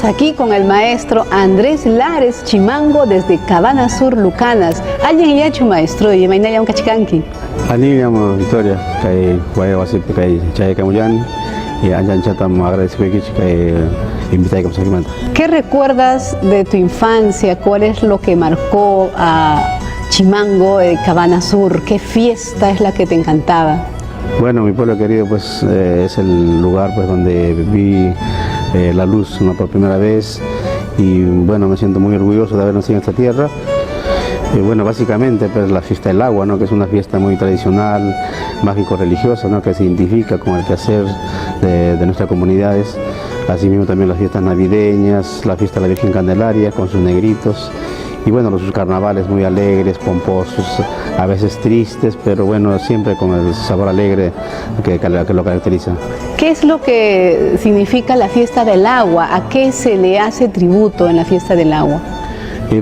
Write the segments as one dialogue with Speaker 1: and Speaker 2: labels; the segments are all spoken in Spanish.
Speaker 1: Estamos aquí con el maestro Andrés Lares Chimango desde Cabana Sur, Lucanas. ¿Alguien ya ha hecho maestro? ¿Y mañana ya un cachicanqui?
Speaker 2: Ani llamo Victoria, que voy a hacer que chaya camuyan y anjan chatam agradezco que invité a Samanta.
Speaker 1: ¿Qué recuerdas de tu infancia? ¿Cuál es lo que marcó a Chimango de Cabana Sur? ¿Qué fiesta es la que te encantaba?
Speaker 2: Bueno, mi pueblo querido pues es el lugar pues donde vi la luz, ¿no?, por primera vez, y bueno, me siento muy orgulloso de haber nacido en esta tierra. Bueno, básicamente pues la fiesta del agua, ¿no?, que es una fiesta muy tradicional, mágico-religiosa, ¿no?, que se identifica con el quehacer de nuestras comunidades. Asimismo también las fiestas navideñas, la fiesta de la Virgen Candelaria con sus negritos, y bueno, los carnavales muy alegres, pomposos, a veces tristes, pero bueno, siempre con el sabor alegre que lo caracteriza.
Speaker 1: ¿Qué es lo que significa la fiesta del agua? ¿A qué se le hace tributo en la fiesta del agua?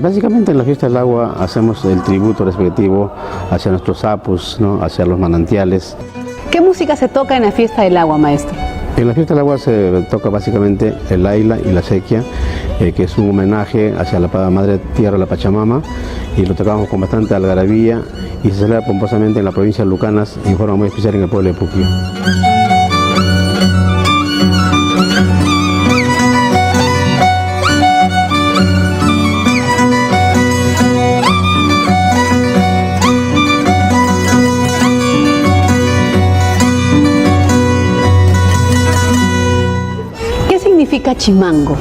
Speaker 2: Básicamente en la fiesta del agua hacemos el tributo respectivo hacia nuestros sapos, ¿no?, hacia los manantiales.
Speaker 1: ¿Qué música se toca en la fiesta del agua, maestro?
Speaker 2: En la fiesta del agua se toca básicamente el aila y la sequia, que es un homenaje hacia la Madre Tierra, la Pachamama, y lo tocamos con bastante algarabía y se celebra pomposamente en la provincia de Lucanas y en forma muy especial en el pueblo de Puquio.
Speaker 1: ¿Qué significa Chimango?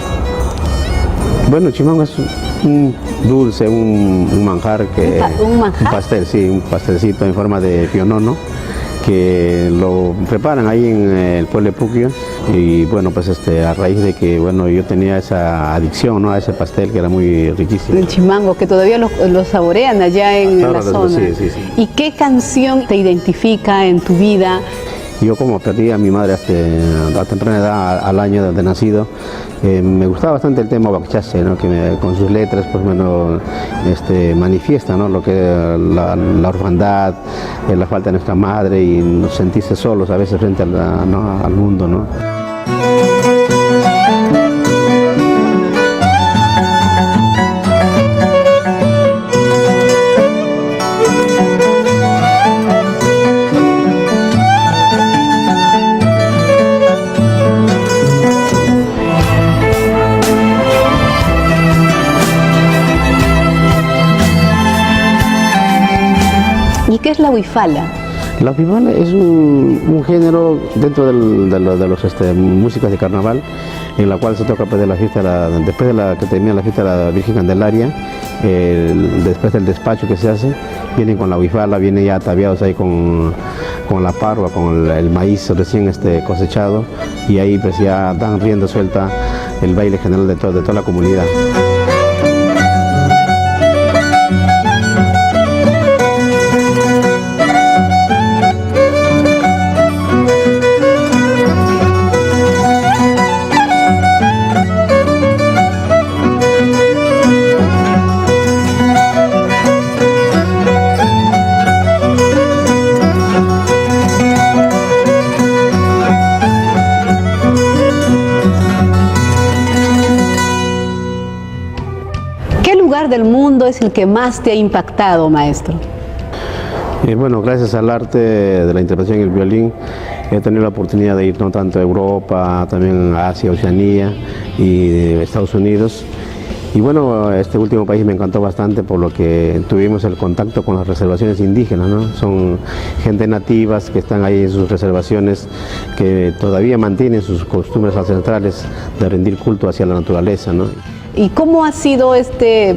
Speaker 2: Bueno, Chimango es un dulce, un manjar,
Speaker 1: ¿Un manjar?
Speaker 2: un pastel, sí, un pastelcito en forma de pionono, que lo preparan ahí en el pueblo de Puquio. Y bueno, pues a raíz de que bueno, yo tenía esa adicción, ¿no?, a ese pastel que era muy riquísimo.
Speaker 1: El Chimango, que todavía lo saborean allá en la zona.
Speaker 2: Sí, sí, sí.
Speaker 1: ¿Y qué canción te identifica en tu vida?
Speaker 2: Yo como perdí a mi madre a temprana edad, al año de nacido, me gustaba bastante el tema Bachache, ¿no?, que con sus letras pues bueno, manifiesta, ¿no?, lo que la orfandad, la falta de nuestra madre y nos sentirse solos a veces frente al mundo, ¿no?
Speaker 1: ¿Y qué es la huifala?
Speaker 2: La huifala es un género dentro de los músicas de carnaval, en la cual se toca pues, de la fiesta, después de que termina la fiesta de la Virgen Candelaria, después del despacho que se hace, vienen con la huifala, vienen ya ataviados ahí con la parva, con el maíz recién cosechado, y ahí pues ya dan rienda suelta el baile general de toda la comunidad.
Speaker 1: Del mundo es el que más te ha impactado, maestro?
Speaker 2: Bueno, gracias al arte de la interpretación y el violín, he tenido la oportunidad de ir no tanto a Europa, también a Asia, Oceanía y Estados Unidos. Y bueno, este último país me encantó bastante por lo que tuvimos el contacto con las reservaciones indígenas, ¿no? Son gente nativas que están ahí en sus reservaciones, que todavía mantienen sus costumbres ancestrales de rendir culto hacia la naturaleza, ¿no?
Speaker 1: ¿Y cómo ha sido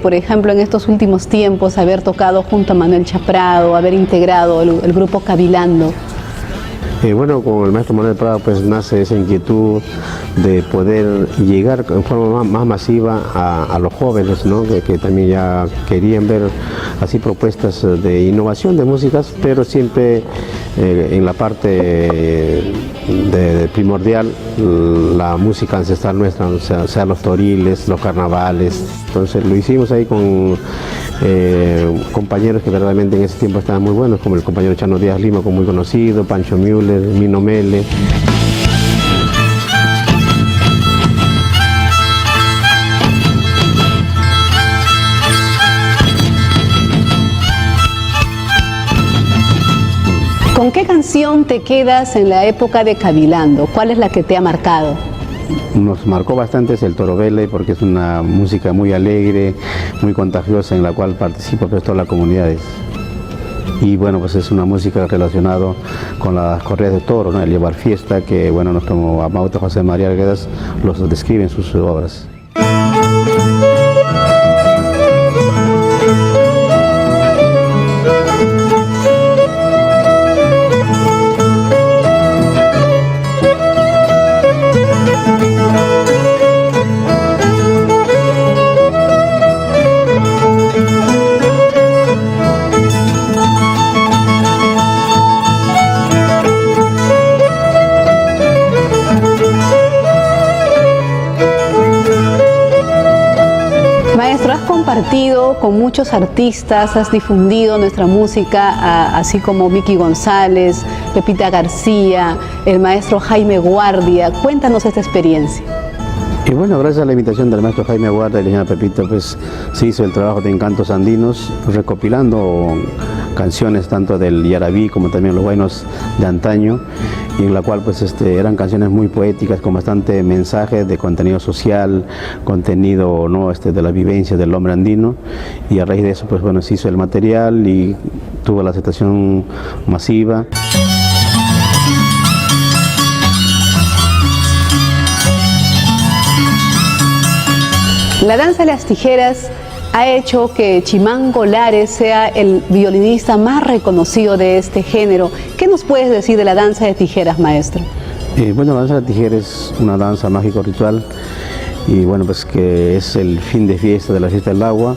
Speaker 1: por ejemplo, en estos últimos tiempos, haber tocado junto a Manuel Chaprado, haber integrado el grupo Cavilando?
Speaker 2: Bueno, con el maestro Manuel Prado pues nace esa inquietud de poder llegar en forma más masiva a los jóvenes, ¿no?, que también ya querían ver así propuestas de innovación de músicas, pero siempre en la parte primordial la música ancestral nuestra, o sea los toriles, los carnavales. Entonces lo hicimos ahí con compañeros que verdaderamente en ese tiempo estaban muy buenos, como el compañero Chano Díaz Lima, muy conocido, Pancho Müller, Mino Mele.
Speaker 1: ¿Con qué canción te quedas en la época de Cavilando? ¿Cuál es la que te ha marcado?
Speaker 2: Nos marcó bastante es el Toro Vele, porque es una música muy alegre, muy contagiosa, en la cual participa pues todas las comunidades. Y bueno, pues es una música relacionada con las corridas de toro, ¿no? El llevar fiesta, que bueno, nuestro amado José María Arguedas los describe en sus obras.
Speaker 1: Maestro, has compartido con muchos artistas, has difundido nuestra música, así como Miki González, Pepita García, el maestro Jaime Guardia. Cuéntanos esta experiencia.
Speaker 2: Y bueno, gracias a la invitación del maestro Jaime Guardia y la señora Pepita, pues se hizo el trabajo de Encantos Andinos, recopilando canciones tanto del Yarabí como también los guaynos de antaño, y en la cual pues eran canciones muy poéticas con bastante mensaje de contenido social, contenido, ¿no?, de la vivencia del hombre andino, y a raíz de eso pues bueno, se hizo el material y tuvo la aceptación masiva.
Speaker 1: La danza de las tijeras ha hecho que Chimango Lares sea el violinista más reconocido de este género. ¿Qué nos puedes decir de la danza de tijeras, maestro?
Speaker 2: Bueno, la danza de tijeras es una danza mágico-ritual, y bueno, pues que es el fin de fiesta de la fiesta del agua,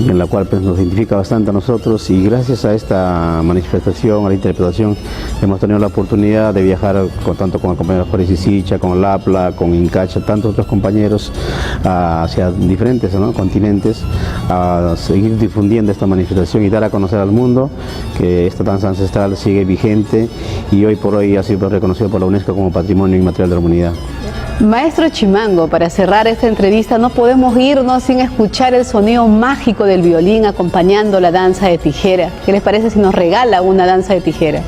Speaker 2: y en la cual pues nos identifica bastante a nosotros, y gracias a esta manifestación, a la interpretación, hemos tenido la oportunidad de viajar tanto con el compañero Jorge Sisicha, con Lapla, con Incacha, tantos otros compañeros hacia diferentes, ¿no?, continentes, a seguir difundiendo esta manifestación y dar a conocer al mundo que esta danza ancestral sigue vigente y hoy por hoy ha sido reconocido por la UNESCO como Patrimonio Inmaterial de la Humanidad.
Speaker 1: Maestro Chimango, para cerrar esta entrevista no podemos irnos sin escuchar el sonido mágico del violín acompañando la danza de tijera. ¿Qué les parece si nos regala una danza de tijera?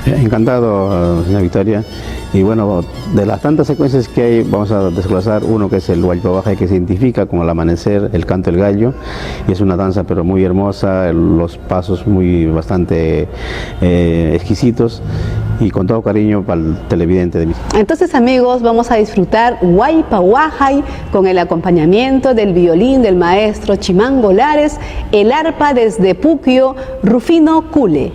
Speaker 2: Encantado, señora Victoria. Y bueno, de las tantas secuencias que hay, vamos a desglosar uno que es el Huaypabaje, que se identifica con el amanecer, el canto del gallo, y es una danza pero muy hermosa, los pasos bastante exquisitos, y con todo cariño para el televidente de mí.
Speaker 1: Entonces, amigos, vamos a disfrutar Huaypahuajay con el acompañamiento del violín del maestro Chimango Lares, el arpa desde Puquio, Rufino Cule.